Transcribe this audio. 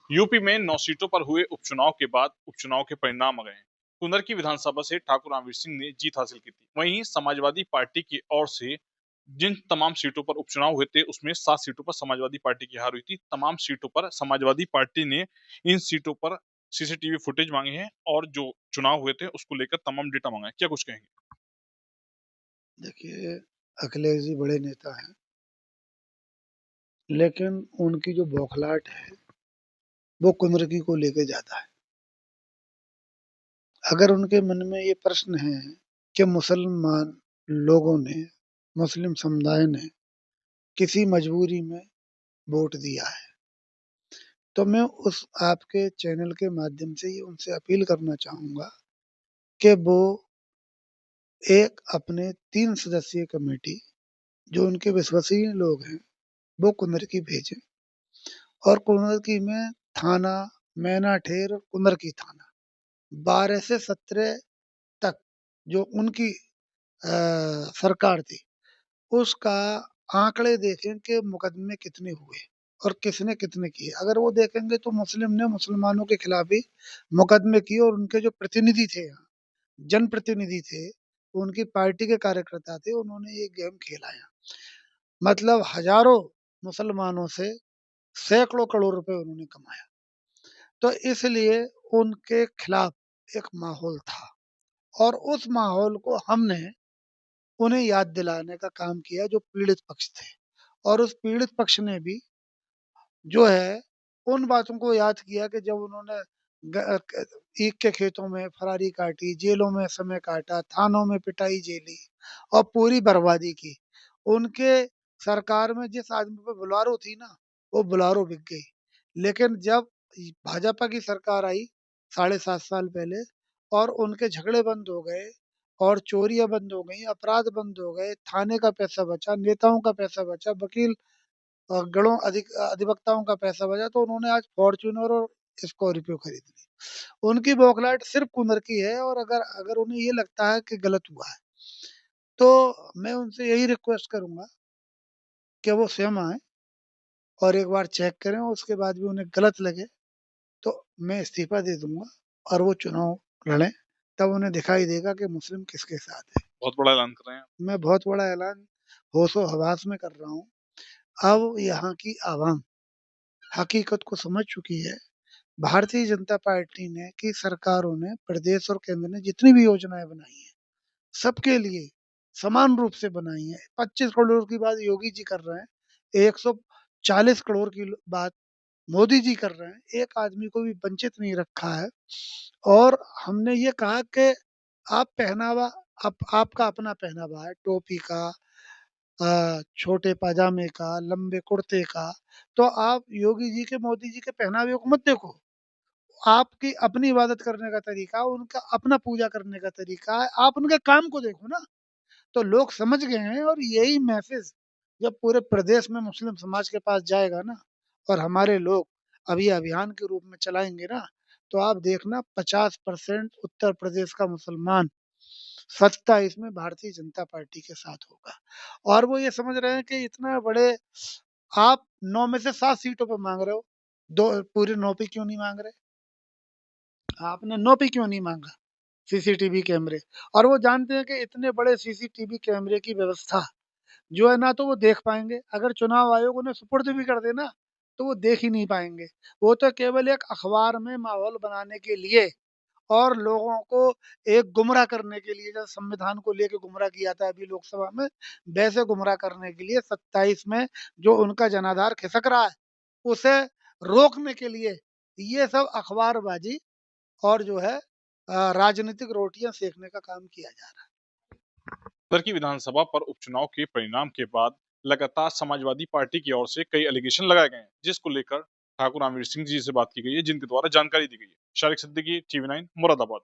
UP में 9 सीटों पर हुए उपचुनाव के बाद उपचुनाव के परिणाम आ गए हैं। कुंदर की विधानसभा से ठाकुर रामवीर सिंह ने जीत हासिल की थी। वहीं समाजवादी पार्टी की ओर से जिन तमाम सीटों पर उपचुनाव हुए थे उसमें 7 सीटों पर समाजवादी पार्टी की हार हुई थी। तमाम सीटों पर समाजवादी पार्टी ने इन सीटों पर सीसीटीवी फुटेज मांगे हैं और जो चुनाव हुए थे उसको लेकर तमाम डेटा मांगा है। क्या कुछ कहेंगे? देखिए, अखिलेश जी बड़े नेता हैं, लेकिन उनकी जो बौखलाहट है, वो कुंदरकी को लेके ज़्यादा है। अगर उनके मन में ये प्रश्न है कि मुसलमान लोगों ने, मुस्लिम समुदाय ने किसी मजबूरी में वोट दिया है, तो मैं उस आपके चैनल के माध्यम से ये उनसे अपील करना चाहूँगा कि वो एक अपने 3 सदस्यीय कमेटी, जो उनके विश्वसनीय लोग हैं, वो कुंदरकी भेजें और कुंदरकी में थाना, मैनाठेर और कुंदरकी थाना 12 से 17 तक जो उनकी सरकार थी, उसका आंकड़े देखें कि मुकदमे कितने हुए और किसने कितने किए। अगर वो देखेंगे तो मुस्लिम ने मुसलमानों के खिलाफ ही मुकदमे किए और उनके जो प्रतिनिधि थे यहाँ, जनप्रतिनिधि थे, उनकी पार्टी के कार्यकर्ता थे, उन्होंने ये गेम खेला यहाँ। मतलब हज़ारों मुसलमानों से सैकड़ों करोड़ रुपए उन्होंने कमाया। तो इसलिए उनके खिलाफ एक माहौल था और उस माहौल को हमने उन्हें याद दिलाने का काम किया जो पीड़ित पक्ष थे और उस पीड़ित पक्ष ने भी जो है उन बातों को याद किया कि जब उन्होंने ईख के खेतों में फरारी काटी, जेलों में समय काटा, थानों में पिटाई झेली और पूरी बर्बादी की। उनके सरकार में जिस आदमी पे बुलारो थी ना, वो बुलारो बिक गई। लेकिन जब भाजपा की सरकार आई 7.5 साल पहले और उनके झगड़े बंद हो गए और चोरियां बंद हो गई, अपराध बंद हो गए, थाने का पैसा बचा, नेताओं का पैसा बचा, वकील गणों अधिवक्ताओं का पैसा बचा, तो उन्होंने आज फॉर्च्यूनर और स्कॉर्पियो खरीद ली। उनकी बौखलाहट सिर्फ कुंदर की है और अगर अगर उन्हें ये लगता है कि गलत हुआ है, तो मैं उनसे यही रिक्वेस्ट करूँगा कि वो स्वयं आएँ और एक बार चेक करें और उसके बाद भी उन्हें गलत लगे, तो मैं इस्तीफ़ा दे दूँगा और वो चुनाव लड़ें, तब उन्हें दिखाई देगा कि मुस्लिम किसके साथ है। बहुत बड़ा ऐलान कर रहे हैं। मैं बहुत बड़ा ऐलान होशो-हवास में कर रहा हूँ। अब यहाँ की आवाम हकीकत को समझ चुकी है। भारतीय जनता पार्टी ने की सरकारों ने, प्रदेश और केंद्र ने जितनी भी योजनाएँ बनाई हैं, सबके लिए समान रूप से बनाई हैं। 25 करोड़ की बात योगी जी कर रहे हैं, 140 करोड़ की बात मोदी जी कर रहे हैं। एक आदमी को भी वंचित नहीं रखा है और हमने ये कहा कि आप पहनावा आपका अपना पहनावा है, टोपी का, छोटे पाजामे का, लंबे कुर्ते का, तो आप योगी जी के, मोदी जी के पहनावे को मत देखो। आपकी अपनी इबादत करने का तरीका, उनका अपना पूजा करने का तरीका है, आप उनके काम को देखो ना। तो लोग समझ गए हैं और यही मैसेज जब पूरे प्रदेश में मुस्लिम समाज के पास जाएगा ना और हमारे लोग अभी अभियान के रूप में चलाएँगे ना, तो आप देखना 50% उत्तर प्रदेश का मुसलमान सत्ता इसमें भारतीय जनता पार्टी के साथ होगा। और वो ये समझ रहे हैं कि इतना बड़े आप 9 में से 7 सीटों पे माँग रहे हो, 2 पूरे 9 पे क्यों नहीं माँग रहे? आपने 9 पे क्यों नहीं माँगा? सीसीटीवी कैमरे और वो जानते हैं कि इतने बड़े सीसीटीवी कैमरे की व्यवस्था जो है ना तो वो देख पाएँगे। अगर चुनाव आयोग उन्हें सुपुर्द भी कर दे ना, तो वो देख ही नहीं पाएँगे। वो तो केवल एक अखबार में माहौल बनाने के लिए और लोगों को एक गुमराह करने के लिए, जैसे संविधान को लेके गुमराह किया था अभी लोकसभा में, वैसे गुमराह करने के लिए 27 में जो उनका जनाधार खिसक रहा है, उसे रोकने के लिए ये सब अखबारबाज़ी और जो है राजनीतिक रोटियाँ सेकने का काम किया जा रहा है। उधर की विधानसभा पर उपचुनाव के परिणाम के बाद लगातार समाजवादी पार्टी की ओर से कई एलिगेशन लगाए गए हैं, जिसको लेकर ठाकुर रामवीर सिंह जी से बात की गई है, जिनके द्वारा जानकारी दी गई है। शारिक सिद्दीकी, टीवी 9 मुरादाबाद।